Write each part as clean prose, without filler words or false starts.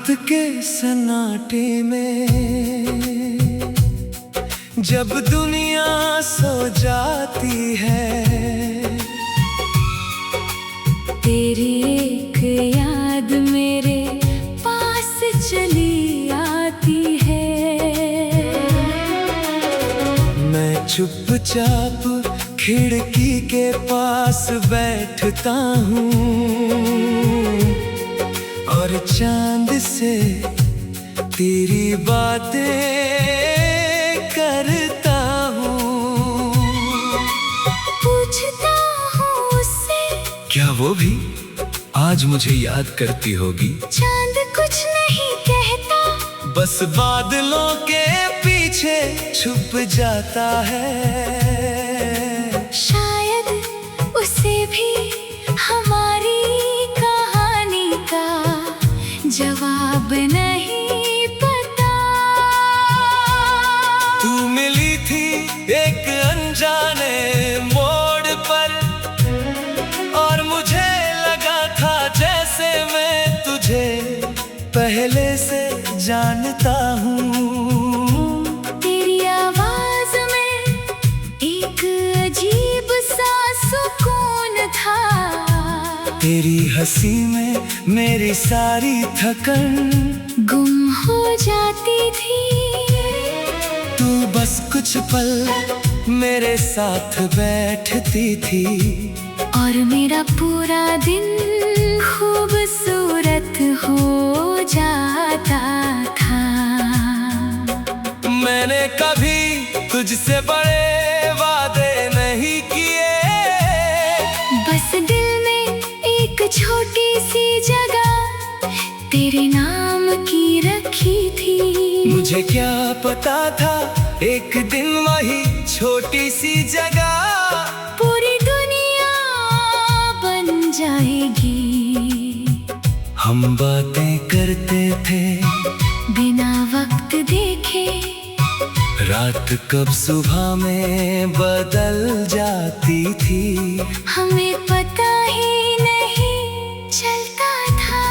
रात के सन्नाटे में जब दुनिया सो जाती है, तेरी एक याद मेरे पास चली आती है। मैं चुपचाप खिड़की के पास बैठता हूँ और चांद से तेरी बातें करता हूँ। पूछता हूँ उससे, क्या वो भी आज मुझे याद करती होगी? चांद कुछ नहीं कहता, बस बादलों के पीछे छुप जाता है। शायद उसे भी हमारी कहानी का जवाब नहीं पता। तू मिली थी एक अनजाने मोड़ पर और मुझे लगा था जैसे मैं तुझे पहले से जानता हूँ। तेरी आवाज में एक अजीब सा सुकून था, तेरी हंसी में मेरी सारी थकन गुम हो जाती थी। तू बस कुछ पल मेरे साथ बैठती थी और मेरा पूरा दिन खूबसूरत हो जाता था। मैंने कभी तुझसे बड़े वादे नहीं किए, बस दिल में एक छोटी सी जगह तेरे नाम की रखी थी। मुझे क्या पता था एक दिन वही छोटी सी जगह पूरी दुनिया बन जाएगी। हम बातें करते थे बिना वक्त देखे, रात कब सुबह में बदल जाती थी। हमें पता ही नहीं चलता था।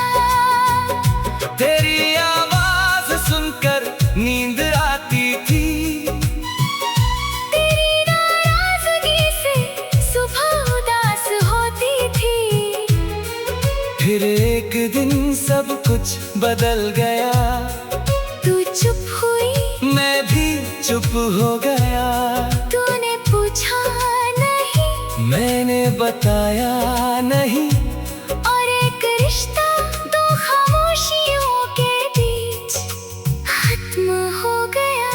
तेरी आवाज सुनकर नींद आती थी, तेरी नाराजगी से सुबह उदास होती थी। फिर एक दिन सब कुछ बदल गया, तू चुप हुई, मैं भी चुप हो गया। तूने पूछा नहीं, मैंने बताया नहीं, और एक रिश्ता दो खामोशियों के बीच खत्म हो गया।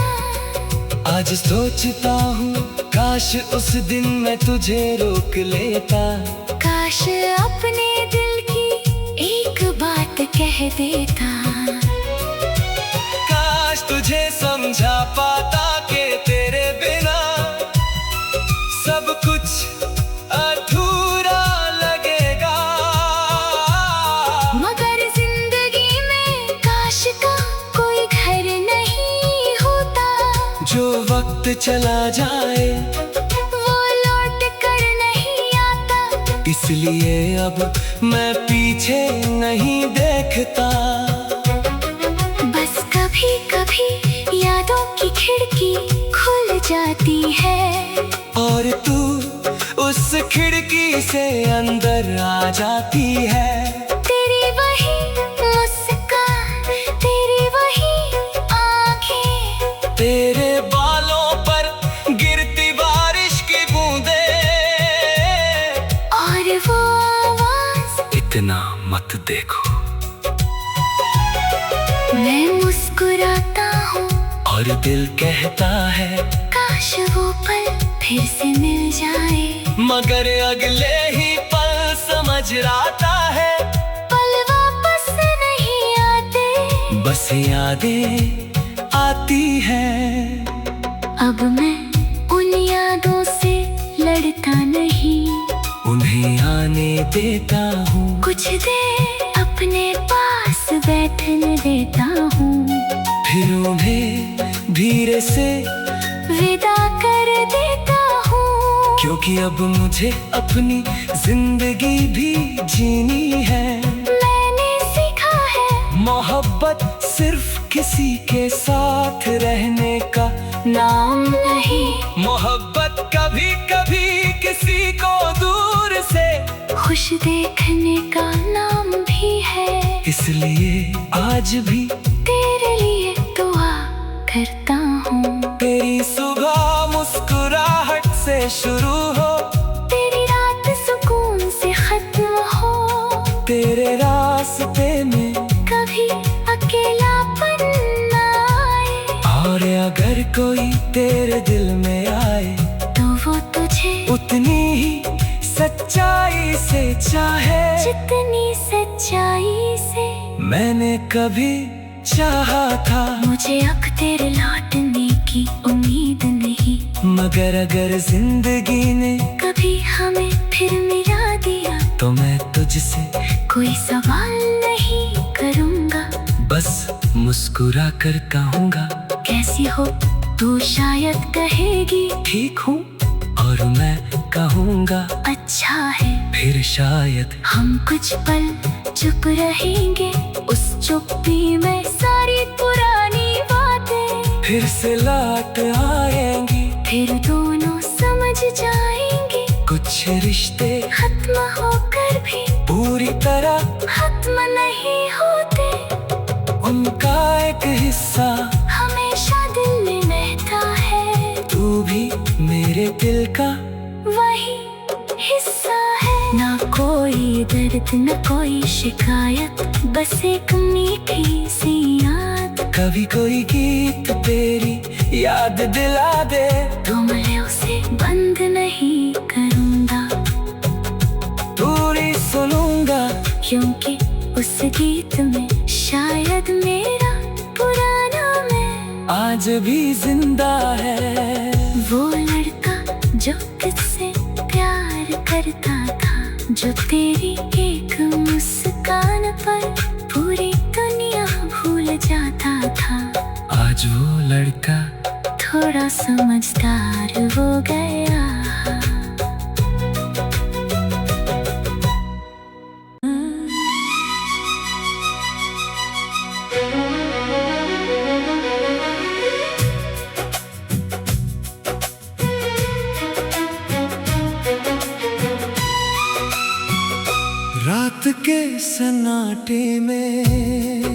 आज सोचता हूँ काश उस दिन मैं तुझे रोक लेता, काश अपने दिल की एक बात कह देता। काश तुझे समझा पाता कि तेरे बिना सब कुछ अधूरा लगेगा। मगर जिंदगी में काश का कोई घर नहीं होता, जो वक्त चला जाए वो लौट कर नहीं आता। इसलिए अब मैं पीछे नहीं देखता। बस कभी कभी यादों की खिड़की खुल जाती है और तू उस खिड़की से अंदर आ जाती है। तेरी वही मुस्कान, तेरी वही आंखें, तेरे बालों पर गिरती बारिश की बूंदे और वो आवाज। इतना मत देखो। मैं मुस्कुराता हूँ और दिल कहता है काश वो पल फिर से मिल जाए, मगर अगले ही पल समझ आता है पल वापस नहीं आते, बस यादें आती हैं। अब मैं उन यादों से लड़ता नहीं, उन्हें आने देता हूँ, कुछ देर अपने पास बैठने देता हूँ, फिर उन्हें धीरे से विदा कर देता हूँ। क्योंकि अब मुझे अपनी जिंदगी भी जीनी है। मैंने सीखा है मोहब्बत सिर्फ किसी के साथ रहने का नाम नहीं, मोहब्बत कभी कभी किसी को दूर से खुश देखने का नाम भी है। इसलिए आज भी तेरे लिए दुआ करता हूँ। तेरी सुबह मुस्कुराहट से शुरू हो, तेरी रात सुकून से खत्म हो। तेरे रास्ते में कभी अकेलापन ना आए, और अगर कोई तेरे दिल में आए तो वो तुझे उतनी ही सच्चाई से चाहे जितनी सच्चाई से मैंने कभी चाहा था। मुझे अब तेरे लौटने की उम्मीद नहीं, मगर अगर जिंदगी ने कभी हमें फिर मिला दिया तो मैं तुझसे कोई सवाल नहीं करूँगा। बस मुस्कुरा कर कहूँगा, कैसी हो तू शायद कहेगी ठीक हूँ, और मैं कहूँगा अच्छा है। फिर शायद हम कुछ पल चुप रहेंगे, उस चुप्पी में सारी पुरानी बातें फिर से लौट आएंगी। फिर दोनों समझ जाएंगे, कुछ रिश्ते खत्म होकर भी पूरी तरह खत्म नहीं होते। उनका एक हिस्सा हमेशा दिल में रहता है, तू भी मेरे दिल का वही हिस्सा है। ना कोई दर्द न कोई शिकायत, बस एक मीठी सी याद। कभी कोई गीत तेरी याद दिला दे तो मैं उसे बंद नहीं करूँगा, पूरी सुनूंगा, क्योंकि उस गीत में शायद मेरा पुराना मैं आज भी जिंदा है। वो लड़का जो तुझसे प्यार करता था, जो तेरी एक मुस्कान पर पूरी दुनिया भूल जाता था। आज वो लड़का थोड़ा समझदार हो गया। रात के सन्नाटे में